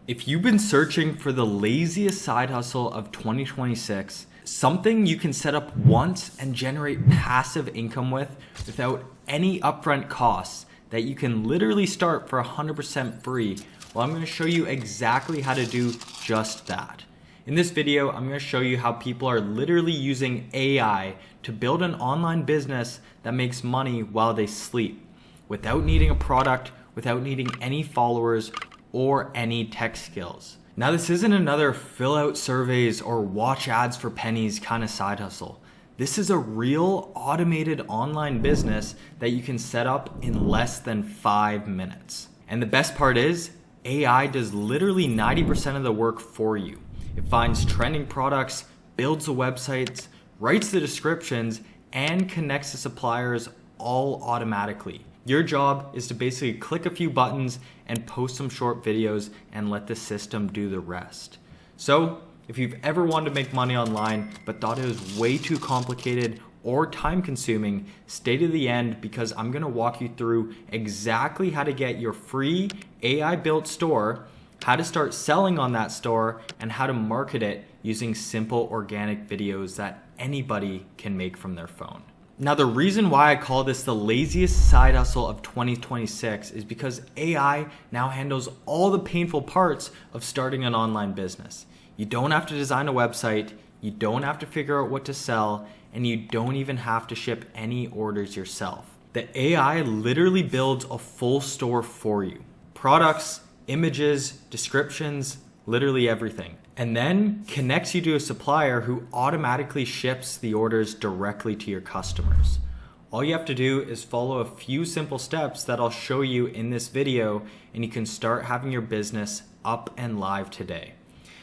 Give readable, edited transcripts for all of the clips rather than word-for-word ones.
If you've been searching for the laziest side hustle of 2026, something you can set up once and generate passive income with without any upfront costs that you can literally start for 100% free, well, I'm going to show you exactly how to do just that. In this video, I'm going to show you how people are literally using AI to build an online business that makes money while they sleep, without needing a product, without needing any followers, or any tech skills. Now, this isn't another fill out surveys or watch ads for pennies kind of side hustle. This is a real automated online business that you can set up in less than 5 minutes. And the best part is, AI does literally 90% of the work for you. It finds trending products, builds the websites, writes the descriptions, and connects the suppliers all automatically. Your job is to basically click a few buttons and post some short videos and let the system do the rest. So if you've ever wanted to make money online but thought it was way too complicated or time consuming, stay to the end because I'm gonna walk you through exactly how to get your free AI built store, how to start selling on that store, and how to market it using simple organic videos that anybody can make from their phone. Now, the reason why I call this the laziest side hustle of 2026 is because AI now handles all the painful parts of starting an online business. You don't have to design a website, you don't have to figure out what to sell, and you don't even have to ship any orders yourself. The AI literally builds a full store for you. Products, images, descriptions, literally everything. And then connects you to a supplier who automatically ships the orders directly to your customers. All you have to do is follow a few simple steps that I'll show you in this video, and you can start having your business up and live today.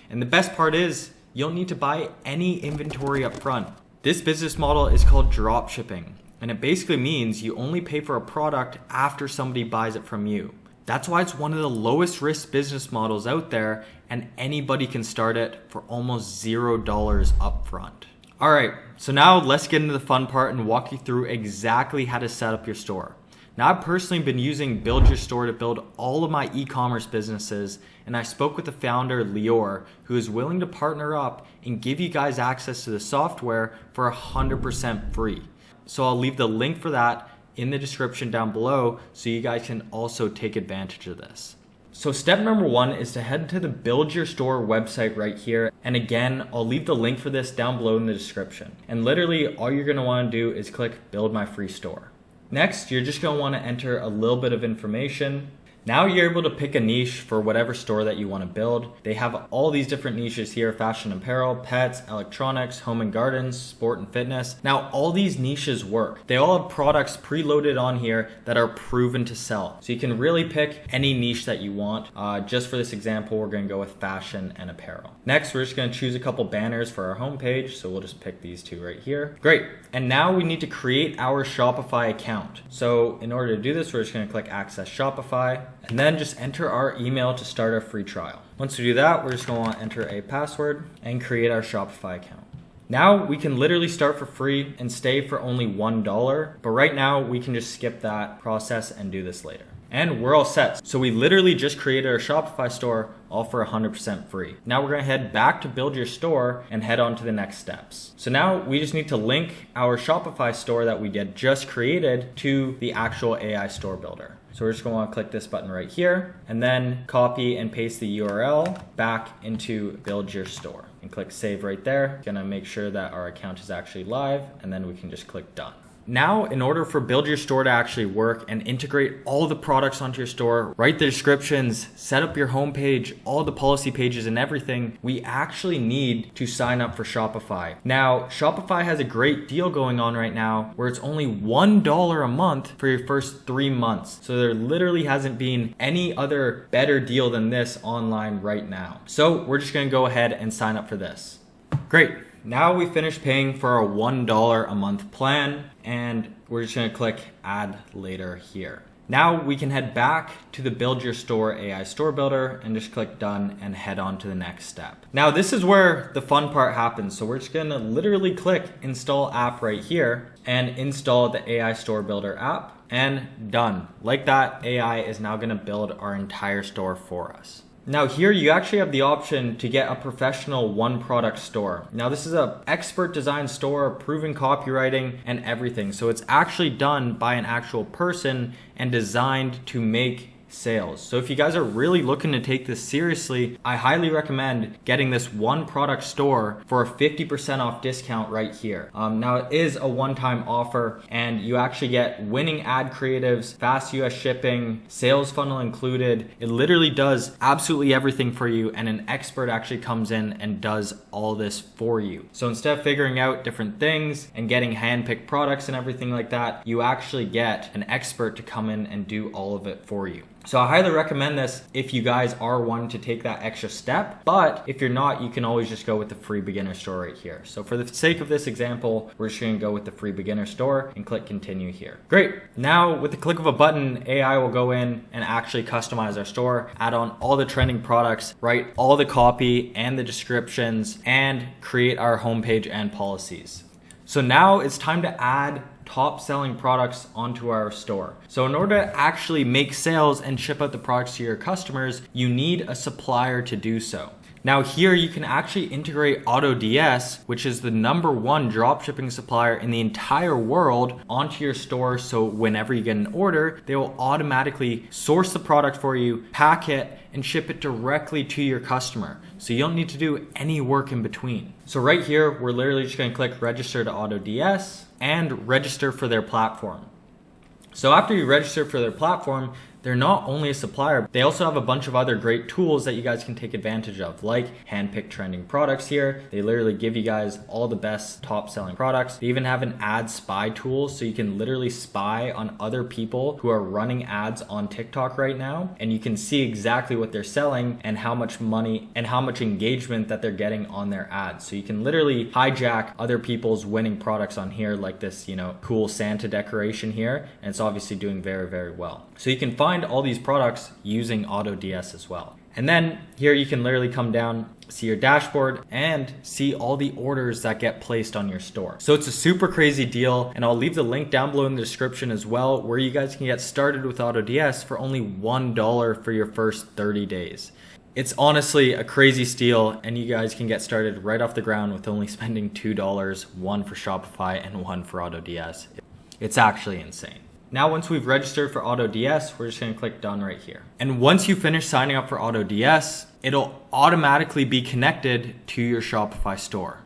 And the best part is, you don't need to buy any inventory up front. This business model is called dropshipping, and it basically means you only pay for a product after somebody buys it from you. That's why it's one of the lowest risk business models out there, and anybody can start it for almost $0 upfront. All right, so now let's get into the fun part and walk you through exactly how to set up your store. Now, I've personally been using Build Your Store to build all of my e-commerce businesses, and I spoke with the founder, Lior, who is willing to partner up and give you guys access to the software for 100% free. So I'll leave the link for that in the description down below so you guys can also take advantage of this. So step number 1 is to head to the Build Your Store website right here. And again, I'll leave the link for this down below in the description. And literally all you're gonna wanna do is click Build My Free Store. Next, you're just gonna wanna enter a little bit of information. Now you're able to pick a niche for whatever store that you want to build. They have all these different niches here: fashion apparel, pets, electronics, home and gardens, sport and fitness. Now all these niches work. They all have products preloaded on here that are proven to sell. So you can really pick any niche that you want. Just for this example, we're going to go with fashion and apparel. Next, we're just going to choose a couple banners for our homepage. So we'll just pick these two right here. Great. And now we need to create our Shopify account. So in order to do this, we're just going to click Access Shopify, and then just enter our email to start our free trial. Once we do that, we're just going to enter a password and create our Shopify account. Now we can literally start for free and stay for only $1, but right now we can just skip that process and do this later. And we're all set. So we literally just created our Shopify store all for 100% free. Now we're gonna head back to Build Your Store and head on to the next steps. So now we just need to link our Shopify store that we had just created to the actual AI store builder. So we're just gonna wanna click this button right here and then copy and paste the URL back into Build Your Store and click save right there. Gonna make sure that our account is actually live, and then we can just click done. Now, in order for Build Your Store to actually work and integrate all the products onto your store, write the descriptions, set up your homepage, all the policy pages and everything, we actually need to sign up for Shopify. Now, Shopify has a great deal going on right now where it's only $1 a month for your first 3 months. So there literally hasn't been any other better deal than this online right now. So we're just gonna go ahead and sign up for this. Great. Now we finished paying for our $1 a month plan, and we're just gonna click add later here. Now we can head back to the Build Your Store AI store builder and just click done and head on to the next step. Now this is where the fun part happens. So we're just gonna literally click install app right here and install the AI store builder app, and done. Like that, AI is now gonna build our entire store for us. Now here you actually have the option to get a professional one product store. Now this is a expert design store, proven copywriting and everything. So it's actually done by an actual person and designed to make sales. So if you guys are really looking to take this seriously, I highly recommend getting this one product store for a 50% off discount right here. Now it is a one-time offer and you actually get winning ad creatives, fast US shipping, sales funnel included. It literally does absolutely everything for you and an expert actually comes in and does all this for you. So instead of figuring out different things and getting hand-picked products and everything like that, you actually get an expert to come in and do all of it for you. So I highly recommend this if you guys are wanting to take that extra step, but if you're not, you can always just go with the free beginner store right here. So for the sake of this example, we're just gonna go with the free beginner store and click continue here. Great, now with the click of a button, AI will go in and actually customize our store, add on all the trending products, write all the copy and the descriptions, and create our homepage and policies. So now it's time to add top selling products onto our store. So in order to actually make sales and ship out the products to your customers, you need a supplier to do so. Now here you can actually integrate AutoDS, which is the #1 dropshipping supplier in the entire world, onto your store. So whenever you get an order, they will automatically source the product for you, pack it, and ship it directly to your customer. So you don't need to do any work in between. So right here, we're literally just gonna click register to AutoDS and register for their platform. So after you register for their platform, they're not only a supplier, they also have a bunch of other great tools that you guys can take advantage of, like hand-picked trending products here. They literally give you guys all the best top selling products. They even have an ad spy tool, so you can literally spy on other people who are running ads on TikTok right now, and you can see exactly what they're selling and how much money and how much engagement that they're getting on their ads. So you can literally hijack other people's winning products on here, like this, cool Santa decoration here, and it's obviously doing very, very well. So you can find all these products using AutoDS as well. And then here you can literally come down, see your dashboard, and see all the orders that get placed on your store. So it's a super crazy deal, and I'll leave the link down below in the description as well, where you guys can get started with AutoDS for only $1 for your first 30 days. It's honestly a crazy steal, and you guys can get started right off the ground with only spending $2, one for Shopify and one for AutoDS. It's actually insane. Now, once we've registered for AutoDS, we're just gonna click done right here. And once you finish signing up for AutoDS, it'll automatically be connected to your Shopify store.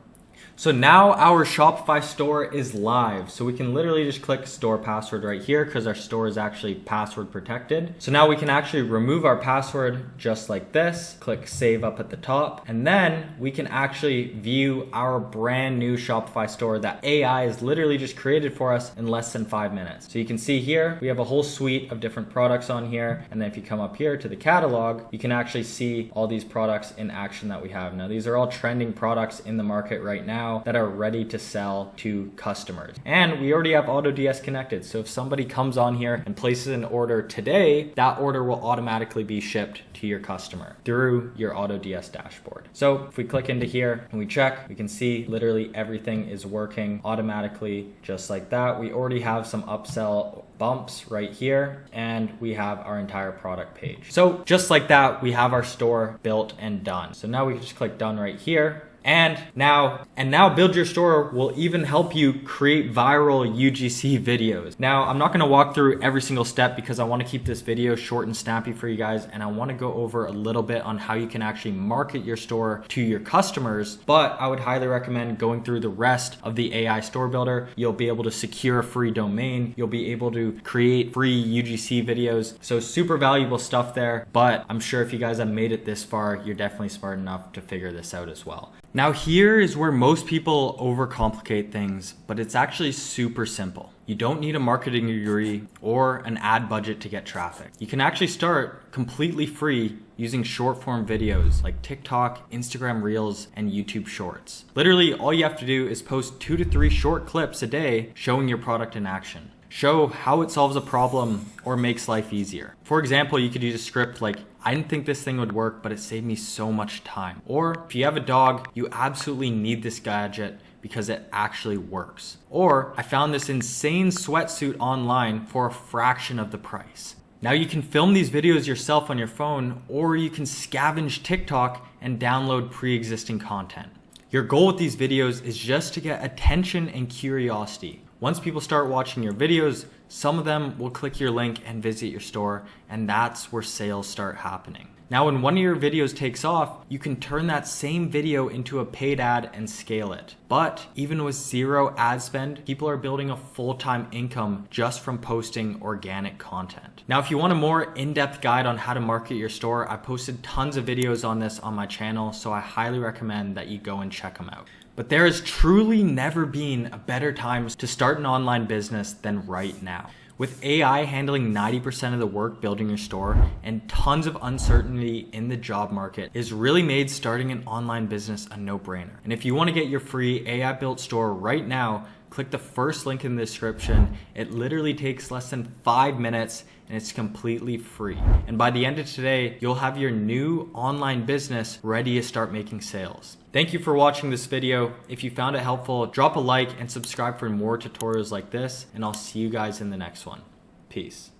So now our Shopify store is live. So we can literally just click store password right here because our store is actually password protected. So now we can actually remove our password just like this, click save up at the top, and then we can actually view our brand new Shopify store that AI is literally just created for us in less than 5 minutes. So you can see here, we have a whole suite of different products on here. And then if you come up here to the catalog, you can actually see all these products in action that we have. Now, these are all trending products in the market right now that are ready to sell to customers. And we already have AutoDS connected. So if somebody comes on here and places an order today, that order will automatically be shipped to your customer through your AutoDS dashboard. So if we click into here and we check, we can see literally everything is working automatically just like that. We already have some upsell bumps right here, and we have our entire product page. So just like that, we have our store built and done. So now we can just click done right here. And now Build Your Store will even help you create viral UGC videos. Now, I'm not gonna walk through every single step because I wanna keep this video short and snappy for you guys, and I wanna go over a little bit on how you can actually market your store to your customers, but I would highly recommend going through the rest of the AI store builder. You'll be able to secure a free domain. You'll be able to create free UGC videos. So super valuable stuff there, but I'm sure if you guys have made it this far, you're definitely smart enough to figure this out as well. Now here is where most people overcomplicate things, but it's actually super simple. You don't need a marketing degree or an ad budget to get traffic. You can actually start completely free using short form videos like TikTok, Instagram Reels, and YouTube Shorts. Literally, all you have to do is post 2 to 3 short clips a day showing your product in action. Show how it solves a problem or makes life easier. For example, you could use a script like, I didn't think this thing would work, but it saved me so much time. Or if you have a dog, you absolutely need this gadget because it actually works. Or I found this insane sweatsuit online for a fraction of the price. Now you can film these videos yourself on your phone, or you can scavenge TikTok and download pre-existing content. Your goal with these videos is just to get attention and curiosity. Once people start watching your videos, some of them will click your link and visit your store, and that's where sales start happening. Now, when one of your videos takes off, you can turn that same video into a paid ad and scale it. But even with zero ad spend, people are building a full-time income just from posting organic content. Now, if you want a more in-depth guide on how to market your store, I posted tons of videos on this on my channel, so I highly recommend that you go and check them out. But there has truly never been a better time to start an online business than right now. With AI handling 90% of the work building your store and tons of uncertainty in the job market, it's really made starting an online business a no-brainer. And if you want to get your free AI built store right now, click the first link in the description. It literally takes less than 5 minutes and it's completely free. And by the end of today, you'll have your new online business ready to start making sales. Thank you for watching this video. If you found it helpful, drop a like and subscribe for more tutorials like this, and I'll see you guys in the next one. Peace.